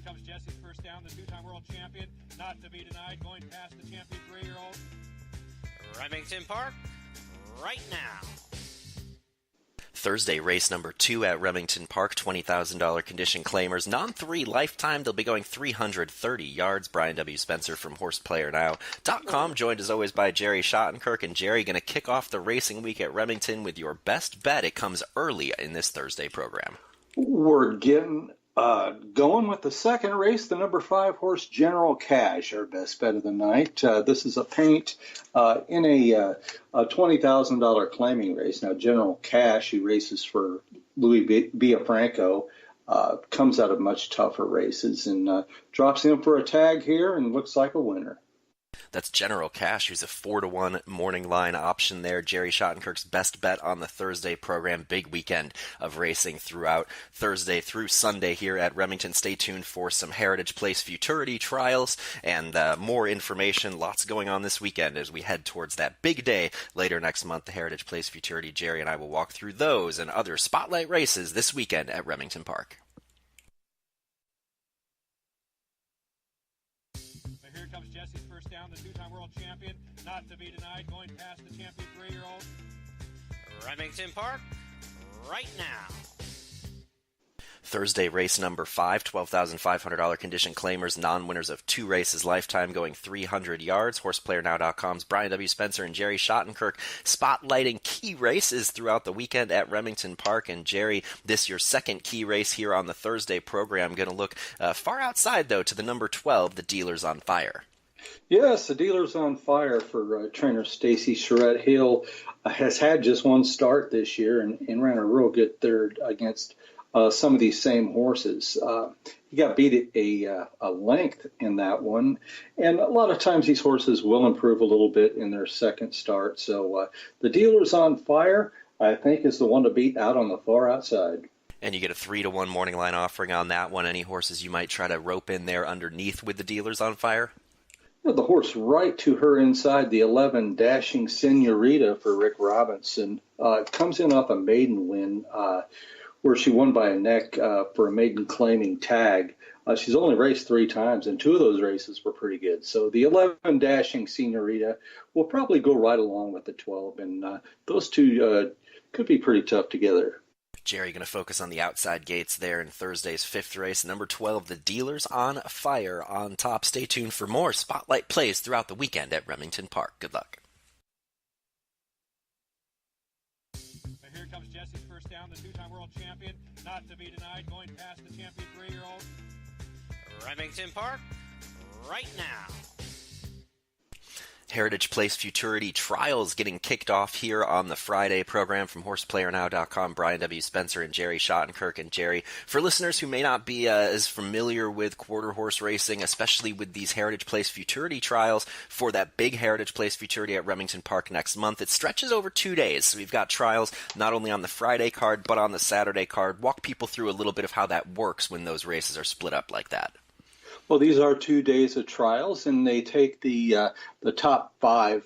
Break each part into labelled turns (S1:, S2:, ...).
S1: comes Jesse's first down, the two-time world champion, not to be denied, going past the champion 3-year-old.
S2: Remington Park, right now.
S3: Thursday, race number 2 at Remington Park, $20,000 condition claimers. Non-3 lifetime, they'll be going 330 yards. Brian W. Spencer from HorsePlayerNow.com, joined as always by Jerry Shottenkirk. And Jerry, going to kick off the racing week at Remington with your best bet. It comes early in this Thursday program.
S4: We're getting going with the second race, the number 5 horse General Cash, our best bet of the night. This is a paint in a $20,000 claiming race. Now, General Cash, who races for Louis Villafranco, comes out of much tougher races and drops in for a tag here and looks like a winner.
S3: That's General Cash, who's a 4-1 morning line option there. Jerry Shottenkirk's best bet on the Thursday program. Big weekend of racing throughout Thursday through Sunday here at Remington. Stay tuned for some Heritage Place Futurity trials and more information. Lots going on this weekend as we head towards that big day later next month, the Heritage Place Futurity. Jerry and I will walk through those and other spotlight races this weekend at Remington Park.
S1: Here comes Jesse's first down, the two-time world champion, not to be denied, going past the champion 3-year-old.
S2: Remington Park, right now.
S3: Thursday, race number 5, $12,500 condition claimers, non-winners of 2 races lifetime, going 300 yards. HorsePlayerNow.com's Brian W. Spencer and Jerry Shottenkirk spotlighting key races throughout the weekend at Remington Park. And Jerry, this your second key race here on the Thursday program. Going to look far outside, though, to the number 12, the Dealers on Fire.
S4: Yes, the Dealers on Fire for trainer Stacy Charette Hill has had just one start this year and ran a real good third against some of these same horses. He got beat a length in that one, and a lot of times these horses will improve a little bit in their second start. So the Dealers on Fire, I think, is the one to beat out on the far outside.
S3: And you get a 3-1 morning line offering on that one. Any horses you might try to rope in there underneath with the Dealers on Fire?
S4: The horse right to her inside, the 11 Dashing Senorita for Rick Robinson, comes in off a maiden win where she won by a neck for a maiden claiming tag. She's only raced 3 times, and 2 of those races were pretty good. So the 11 Dashing Senorita will probably go right along with the 12, and those two could be pretty tough together.
S3: Jerry going to focus on the outside gates there in Thursday's 5th race. Number 12, the Dealers on Fire on top. Stay tuned for more spotlight plays throughout the weekend at Remington Park. Good luck.
S1: Here comes Jesse's first down, the two-time world champion, not to be denied, going past the champion 3-year-old.
S2: Remington Park, right now.
S3: Heritage Place Futurity trials getting kicked off here on the Friday program from HorsePlayerNow.com. Brian W. Spencer and Jerry Shottenkirk. And Jerry, for listeners who may not be as familiar with quarter horse racing, especially with these Heritage Place Futurity trials for that big Heritage Place Futurity at Remington Park next month, it stretches over 2 days. So we've got trials not only on the Friday card, but on the Saturday card. Walk people through a little bit of how that works when those races are split up like that.
S4: Well, these are 2 days of trials, and they take the top 5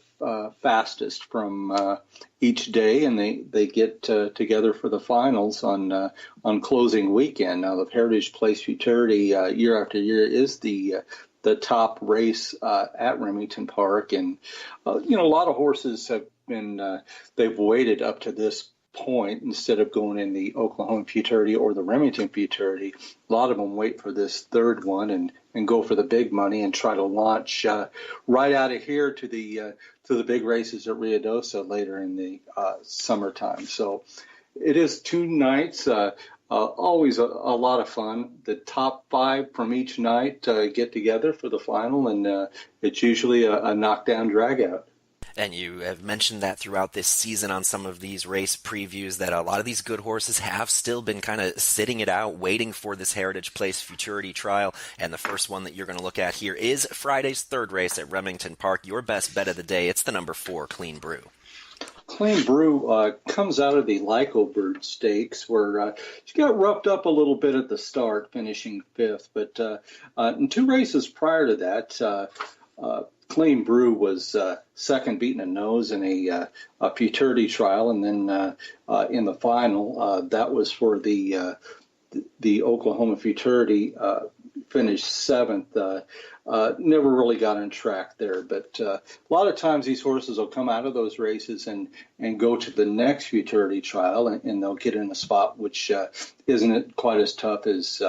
S4: fastest from each day, and they get together for the finals on closing weekend. Now, the Heritage Place Futurity year after year is the top race at Remington Park, and a lot of horses have been they've waited up to this point instead of going in the Oklahoma Futurity or the Remington Futurity. A lot of them wait for this third one and go for the big money and try to launch right out of here to the big races at Ruidoso later in the summertime. So it is 2 nights, always a lot of fun. The top 5 from each night get together for the final, and it's usually a knockdown dragout.
S3: And you have mentioned that throughout this season on some of these race previews that a lot of these good horses have still been kind of sitting it out, waiting for this Heritage Place Futurity trial. And the first one that you're going to look at here is Friday's 3rd race at Remington Park. Your best bet of the day, it's the number 4, Clean Brew.
S4: Clean Brew comes out of the Lyco Bird Stakes, where she got roughed up a little bit at the start, finishing 5th. But in 2 races prior to that, Clean Brew was second, beating a nose in a futurity trial, and then in the final, that was for the Oklahoma Futurity finished seventh. Never really got on track there, but a lot of times these horses will come out of those races and go to the next futurity trial, and they'll get in a spot which isn't quite as tough as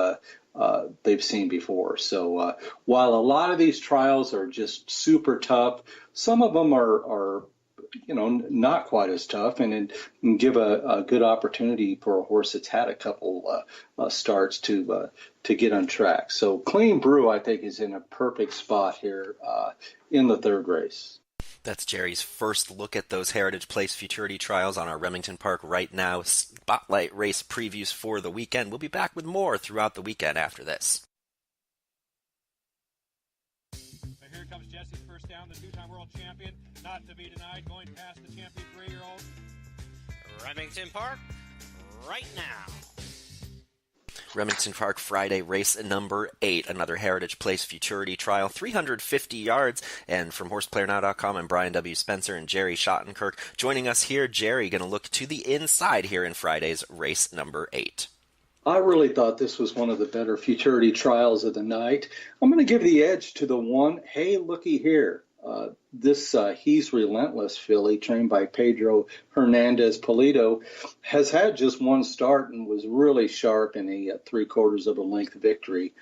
S4: they've seen before. So while a lot of these trials are just super tough, some of them are not quite as tough, and give a good opportunity for a horse that's had a couple starts to get on track. So Clean Brew, I think, is in a perfect spot here in the third race.
S3: That's Jerry's first look at those Heritage Place Futurity trials on our Remington Park Right Now spotlight race previews for the weekend. We'll be back with more throughout the weekend after this.
S1: Here comes Jesse's first down, the two-time world champion, not to be denied, going past the champion 3-year-old.
S2: Remington Park, right now.
S3: Remington Park Friday race number 8, another Heritage Place Futurity trial, 350 yards. And from HorsePlayerNow.com, I'm Brian W. Spencer and Jerry Shottenkirk. Joining us here, Jerry, going to look to the inside here in Friday's race number 8.
S4: I really thought this was one of the better futurity trials of the night. I'm going to give the edge to the one, Hey Looky Here. This He's Relentless filly, trained by Pedro Hernandez Polito, has had just one start and was really sharp in a 3/4 of a length victory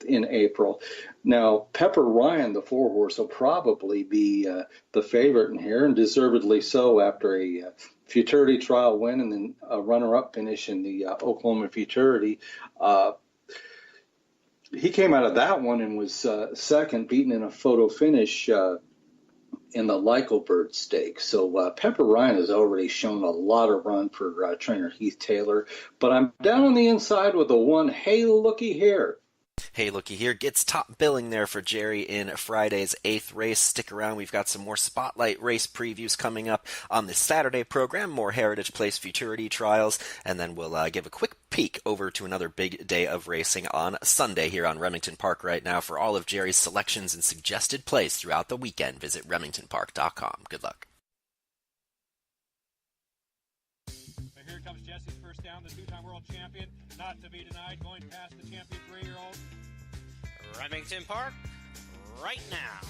S4: in April. Now, Pepper Ryan, the 4-horse, will probably be the favorite in here, and deservedly so after a futurity trial win and then a runner-up finish in the Oklahoma Futurity. He came out of that one and was second, beaten in a photo finish in the Lycobird Stakes. So Pepper Ryan has already shown a lot of run for trainer Heath Taylor. But I'm down on the inside with the one, Hey Looky Here.
S3: Hey Looky Here gets top billing there for Jerry in Friday's 8th race. Stick around. We've got some more spotlight race previews coming up on the Saturday program, more Heritage Place Futurity trials, and then we'll give a quick peek over to another big day of racing on Sunday here on Remington Park Right Now. For all of Jerry's selections and suggested plays throughout the weekend, visit RemingtonPark.com. Good luck.
S1: Here comes Jesse's first down, the two-time world champion, not to be denied, going past the champion 3-year-old.
S2: Remington Park, right now.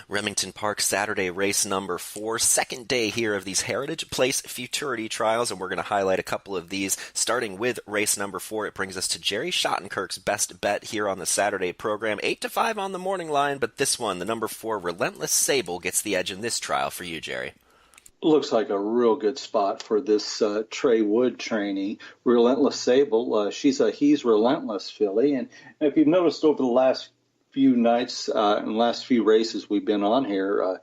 S3: Remington Park Saturday race number 4, second day here of these Heritage Place Futurity trials, and we're going to highlight a couple of these, starting with race number 4. It brings us to Jerry Shottenkirk's best bet here on the Saturday program, 8-5 on the morning line, but this one, the number 4, Relentless Sable, gets the edge in this trial for you, Jerry.
S4: Looks like a real good spot for this Trey Wood trainee, Relentless Sable. She's a He's Relentless filly, and if you've noticed over the last few nights and last few races we've been on here,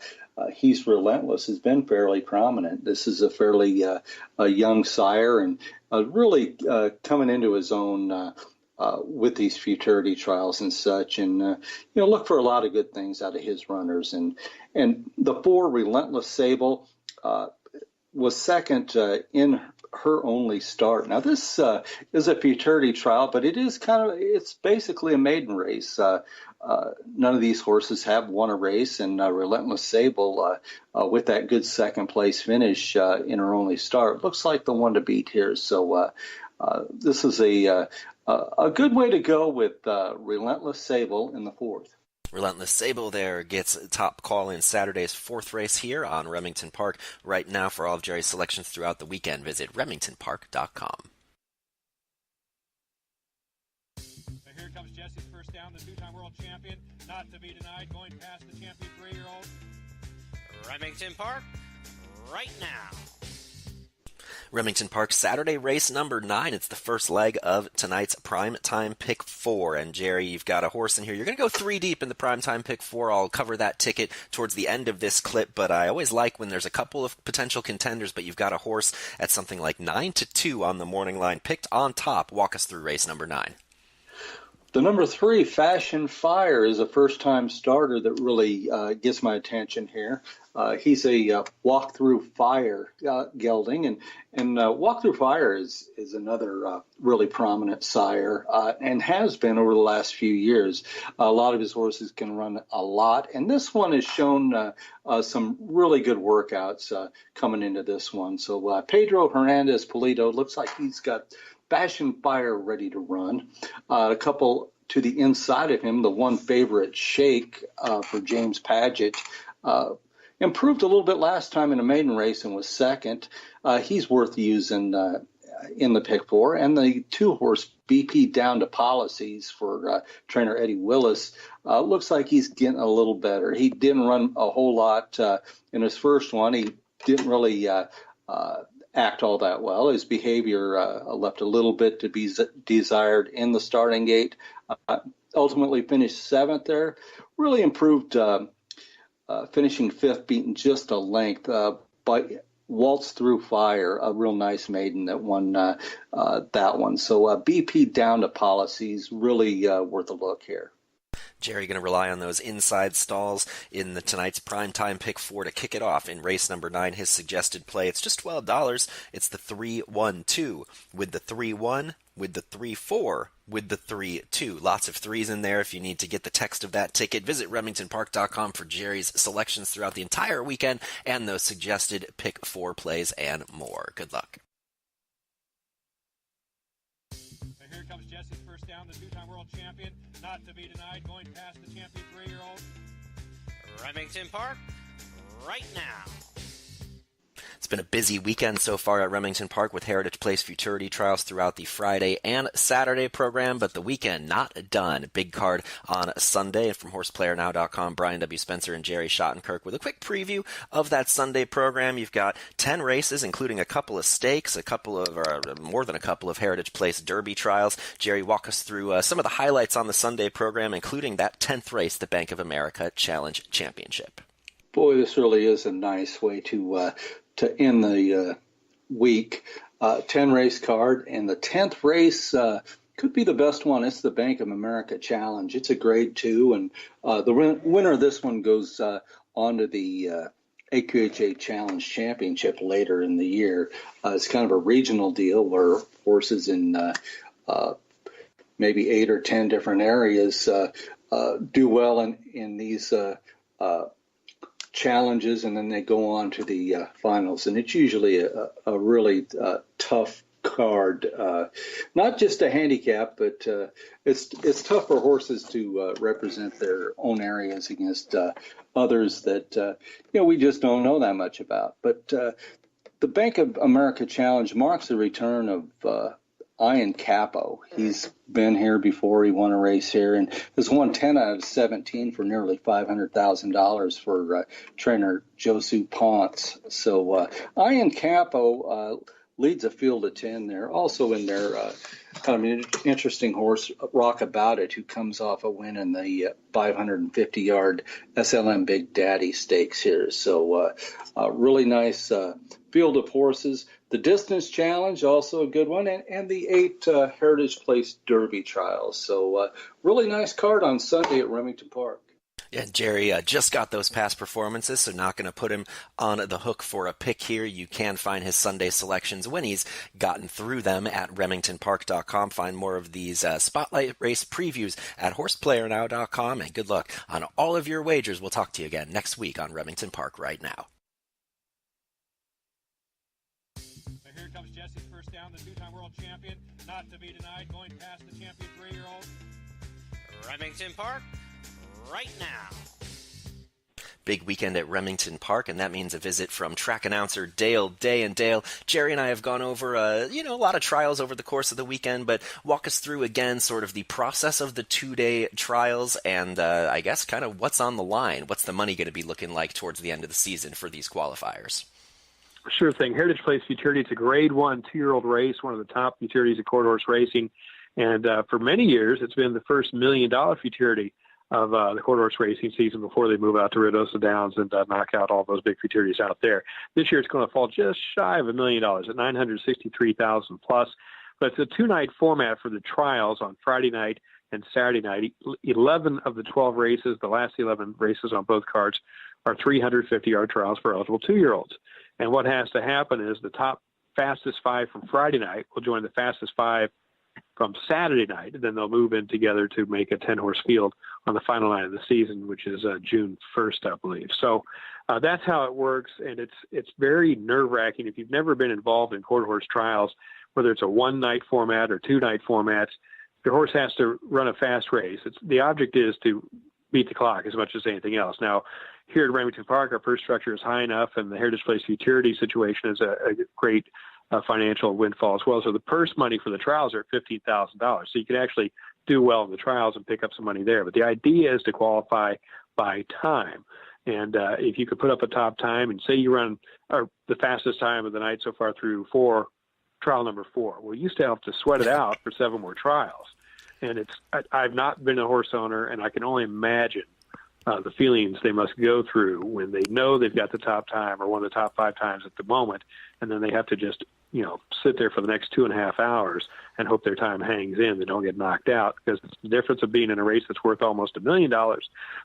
S4: He's Relentless has been fairly prominent. This is a fairly a young sire and really coming into his own with these futurity trials and such, and look for a lot of good things out of his runners. And the 4, Relentless Sable, was second in her only start. Now, this is a futurity trial, but it's basically a maiden race. None of these horses have won a race, and Relentless Sable, with that good second place finish in her only start, looks like the one to beat here. So this is a good way to go with Relentless Sable in the 4th.
S3: Relentless Sable there gets a top call in Saturday's 4th race here on Remington Park Right Now. For all of Jerry's selections throughout the weekend, visit RemingtonPark.com.
S1: Here comes Jesse's first down, the two-time world champion, not to be denied, going past the champion 3-year-old.
S2: Remington Park, right now.
S3: Remington Park Saturday race number 9. It's the first leg of tonight's Prime Time Pick 4. And Jerry, you've got a horse in here. You're going to go 3 deep in the Prime Time Pick 4. I'll cover that ticket towards the end of this clip, but I always like when there's a couple of potential contenders, but you've got a horse at something like 9-2 on the morning line, picked on top. Walk us through race number 9.
S4: The number 3, Fashion Fire, is a first-time starter that really gets my attention here. He's a walk-through fire gelding, and walk-through fire is another really prominent sire and has been over the last few years. A lot of his horses can run a lot, and this one has shown some really good workouts coming into this one. So Pedro Hernandez Polito looks like he's got Fashion Fire ready to run. A couple to the inside of him, the one favorite Shake for James Paget. Improved a little bit last time in a maiden race and was second. He's worth using in the pick four. And the 2-horse BP Down to Policies for trainer Eddie Willis looks like he's getting a little better. He didn't run a whole lot in his first one. He didn't really act all that well. His behavior left a little bit to be desired in the starting gate. Ultimately finished seventh there. Really improved, finishing fifth, beaten just a length by Waltz Through Fire, a real nice maiden that won that one. So BP Down to Policies, really worth a look here.
S3: Jerry going to rely on those inside stalls in tonight's primetime pick four to kick it off in race number 9. His suggested play, it's just $12. It's the 3-1-2 with the 3-1, with the 3-4, with the 3-2. Lots of threes in there if you need to get the text of that ticket. Visit RemingtonPark.com for Jerry's selections throughout the entire weekend and those suggested pick four plays and more. Good luck.
S1: Here comes Jesse's first down, the two-time world champion, not to be denied, going past the champion 3-year-old.
S2: Remington Park, right now.
S3: It's been a busy weekend so far at Remington Park with Heritage Place Futurity trials throughout the Friday and Saturday program, but the weekend not done. Big card on Sunday. From HorsePlayerNow.com, Brian W. Spencer and Jerry Shottenkirk with a quick preview of that Sunday program. You've got 10 races, including a couple of stakes, more than a couple of Heritage Place Derby trials. Jerry, walk us through some of the highlights on the Sunday program, including that 10th race, the Bank of America Challenge Championship.
S4: Boy, this really is a nice way to end the week. 10-race card, and the 10th race could be the best one. It's the Bank of America Challenge. It's a grade 2, and the winner of this one goes on to the AQHA Challenge Championship later in the year. It's kind of a regional deal where horses in maybe 8 or 10 different areas do well in these challenges, and then they go on to the finals. And it's usually a really tough card, not just a handicap, but it's tough for horses to represent their own areas against others that we just don't know that much about. But the Bank of America Challenge marks the return of Ian Capo. He's been here before. He won a race here and has won 10 out of 17 for nearly $500,000 for trainer Josu Ponce. So Ian Capo leads a field of 10 there. Also in there, kind of an interesting horse, Rock About It, who comes off a win in the 550-yard SLM Big Daddy Stakes here. So really nice field of horses. The Distance Challenge, also a good one, and the 8 Heritage Place Derby trials. So really nice card on Sunday at Remington Park.
S3: Yeah, Jerry just got those past performances, so not going to put him on the hook for a pick here. You can find his Sunday selections when he's gotten through them at RemingtonPark.com. Find more of these Spotlight Race previews at HorsePlayerNow.com, and good luck on all of your wagers. We'll talk to you again next week on Remington Park Right Now.
S1: Here comes Jesse's first down, the two-time world champion, not to be denied, going past the champion 3-year-old.
S2: Remington Park, right now.
S3: Big weekend at Remington Park, and that means a visit from track announcer Dale Day. And Dale, Jerry and I have gone over a lot of trials over the course of the weekend, but walk us through again sort of the process of the 2-day trials and I guess kind of what's on the line. What's the money going to be looking like towards the end of the season for these qualifiers?
S5: Sure thing. Heritage Place Futurity, it's a grade 1 2-year-old race, one of the top futurities of quarter horse racing. And for many years, it's been the first $1 million futurity of the quarter horse racing season before they move out to Ruidoso Downs and knock out all those big futurities out there. This year, it's going to fall just shy of $1 million at $963,000 plus. But it's a 2-night format for the trials on Friday night and Saturday night. 11 of the 12 races, the last 11 races on both cards, are 350-yard trials for eligible 2-year-olds. And what has to happen is the top fastest 5 from Friday night will join the fastest 5 from Saturday night, and then they'll move in together to make a 10-horse field on the final night of the season, which is June 1st, I believe. So that's how it works, and it's very nerve-wracking. If you've never been involved in quarter horse trials, whether it's a one-night format or two-night formats, your horse has to run a fast race. The object is to beat the clock as much as anything else. Now, here at Remington Park, our purse structure is high enough, and the Heritage Place Futurity situation is a great financial windfall as well. So the purse money for the trials are at $15,000. So you can actually do well in the trials and pick up some money there. But the idea is to qualify by time. And if you could put up a top time and say you run the fastest time of the night so far through trial number 4. Well, you used to have to sweat it out for 7 more trials. And I've not been a horse owner, and I can only imagine the feelings they must go through when they know they've got the top time or one of the top 5 times at the moment, and then they have to just, sit there for the next 2.5 hours and hope their time hangs in. They don't get knocked out, because it's the difference of being in a race that's worth almost $1 million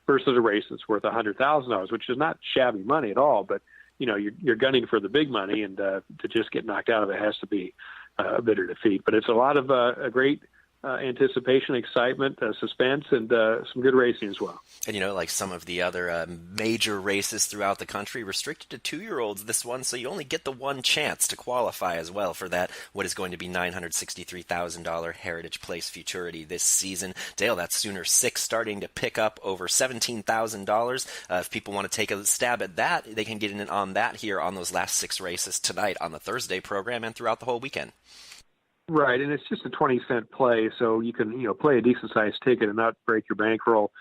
S5: versus a race that's worth $100,000, which is not shabby money at all, but you're gunning for the big money, and to just get knocked out of it has to be a bitter defeat. But it's a lot of a great anticipation, excitement, suspense, and some good racing as well.
S3: And like some of the other major races throughout the country, restricted to 2-year-olds this one, so you only get the one chance to qualify as well for that, what is going to be $963,000 Heritage Place Futurity this season. Dale, that Sooner 6 starting to pick up over $17,000. If people want to take a stab at that, they can get in on that here on those last 6 races tonight on the Thursday program and throughout the whole weekend.
S5: Right, and it's just a 20-cent play, so you can play a decent-sized ticket and not break your bankroll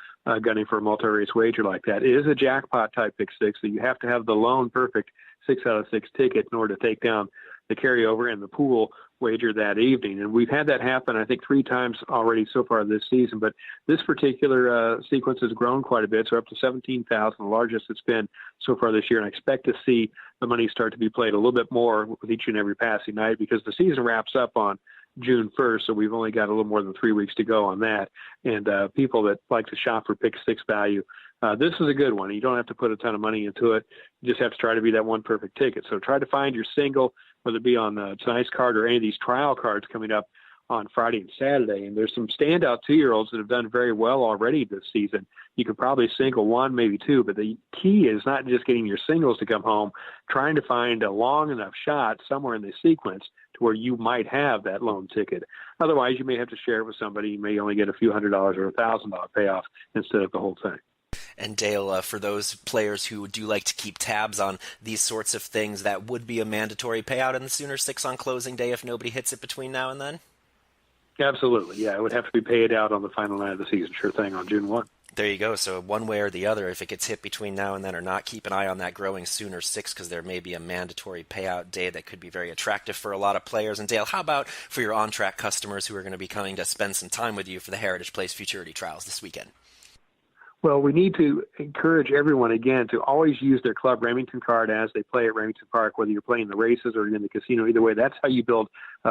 S5: gunning for a multi-race wager like that. It is a jackpot type pick 6, so you have to have the lone perfect 6 out of 6 ticket in order to take down the carryover and the pool wager that evening. And we've had that happen, I think, 3 times already so far this season. But this particular sequence has grown quite a bit, so up to $17,000, the largest it's been so far this year. And I expect to see the money start to be played a little bit more with each and every passing night, because the season wraps up on June 1st, so we've only got a little more than 3 weeks to go on that. And people that like to shop for pick 6 value, this is a good one. You don't have to put a ton of money into it. You just have to try to be that one perfect ticket. So try to find your single, whether it be on tonight's card or any of these trial cards coming up on Friday and Saturday. And there's some standout 2-year-olds that have done very well already this season. You could probably single 1, maybe 2, but the key is not just getting your singles to come home, trying to find a long enough shot somewhere in the sequence to where you might have that lone ticket. Otherwise, you may have to share it with somebody. You may only get a few $100s or $1,000 payoff instead of the whole thing.
S3: And Dale, for those players who do like to keep tabs on these sorts of things, that would be a mandatory payout in the Sooner 6 on closing day if nobody hits it between now and then?
S5: Absolutely, yeah. It would have to be paid out on the final night of the season, sure thing, on June 1.
S3: There you go. So one way or the other, if it gets hit between now and then or not, keep an eye on that growing Sooner 6, because there may be a mandatory payout day that could be very attractive for a lot of players. And Dale, how about for your on-track customers who are going to be coming to spend some time with you for the Heritage Place Futurity Trials this weekend?
S5: Well, we need to encourage everyone, again, to always use their Club Remington card as they play at Remington Park, whether you're playing the races or in the casino. Either way, that's how you build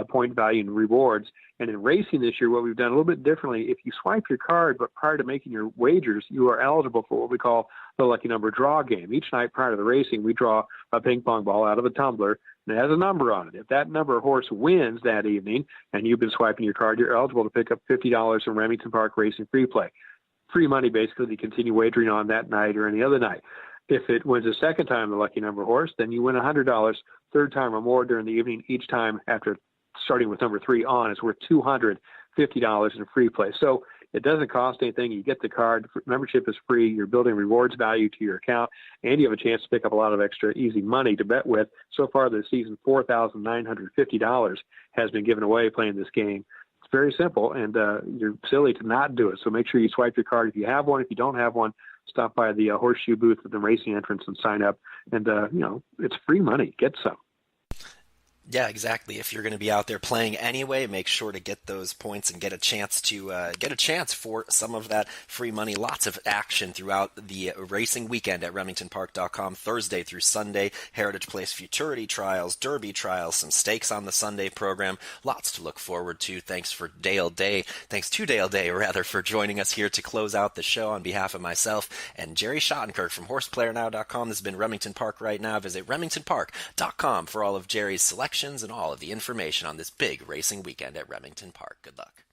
S5: point value and rewards. And in racing this year, what we've done a little bit differently, if you swipe your card, but prior to making your wagers, you are eligible for what we call the lucky number draw game. Each night prior to the racing, we draw a ping pong ball out of a tumbler, and it has a number on it. If that number horse wins that evening, and you've been swiping your card, you're eligible to pick up $50 from Remington Park Racing Free Play. Free money, basically, to continue wagering on that night or any other night. If it wins a second time the lucky number horse, then you win $100, third time or more during the evening. Each time after starting with number 3 on is worth $250 in free play. So it doesn't cost anything. You get the card. Membership is free. You're building rewards value to your account, and you have a chance to pick up a lot of extra easy money to bet with. So far this season, $4,950 has been given away playing this game. It's very simple, and you're silly to not do it. So make sure you swipe your card if you have one. If you don't have one, stop by the horseshoe booth at the racing entrance and sign up. And, it's free money. Get some.
S3: Yeah, exactly. If you're going to be out there playing anyway, make sure to get those points and get a chance for some of that free money. Lots of action throughout the racing weekend at RemingtonPark.com, Thursday through Sunday. Heritage Place Futurity trials, Derby trials, some stakes on the Sunday program. Lots to look forward to. Thanks to Dale Day, for joining us here to close out the show on behalf of myself and Jerry Shottenkirk from HorsePlayerNow.com. This has been Remington Park Right Now. Visit RemingtonPark.com for all of Jerry's selections and all of the information on this big racing weekend at Remington Park. Good luck.